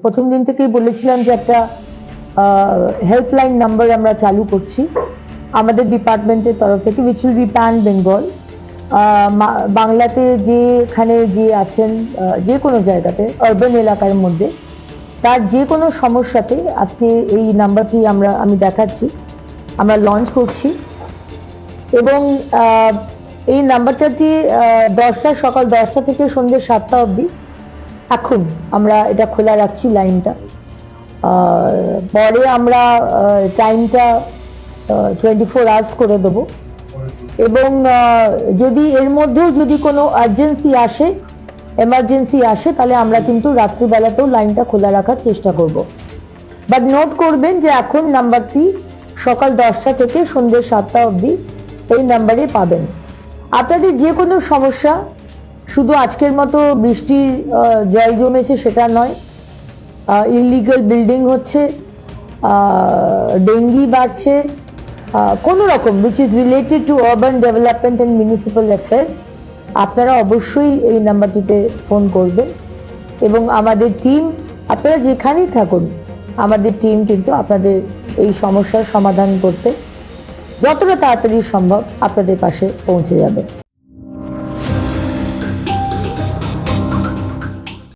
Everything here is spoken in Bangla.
প্রথম দিন থেকেই বলেছিলাম যে একটা হেল্পলাইন নাম্বার আমরা চালু করছি আমাদের ডিপার্টমেন্টের তরফ থেকে, which will be pan Bengal. বাংলাতে যেখানে যে আছেন, যে কোনো জায়গাতে আরবান এলাকার মধ্যে তার যে কোনো সমস্যাতে আজকে এই নাম্বারটি আমি দেখাচ্ছি, আমরা লঞ্চ করছি। এবং এই নাম্বারটাটি সকাল 10টা থেকে সন্ধ্যে 7টা অবধি এখন আমরা এটা খোলা রাখছি লাইনটা। পরে আমরা টাইমটা 24 আওয়ার্স করে দেবো। এবং যদি এর মধ্যেও যদি কোনো এমার্জেন্সি আসে তাহলে আমরা কিন্তু রাত্রিবেলাতেও লাইনটা খোলা রাখার চেষ্টা করব। বাট নোট করবেন যে এখন নাম্বারটি সকাল 10টা থেকে সন্ধ্যে 7টা অবধি এই নাম্বারে পাবেন। আপনাদের যে কোনো সমস্যা, শুধু আজকের মতো বৃষ্টির জল জমেছে সেটা নয়, ইললিগাল বিল্ডিং হচ্ছে, ডেঙ্গি বাড়ছে, কোনো রকম which is related to urban development and municipal affairs, আপনারা অবশ্যই এই নাম্বারটিতে ফোন করবেন। এবং আমাদের টিম, আপনারা যেখানেই থাকুন, আমাদের টিম কিন্তু আপনাদের এই সমস্যার সমাধান করতে যতটা তাড়াতাড়ি সম্ভব আপনাদের পাশে পৌঁছে যাবে।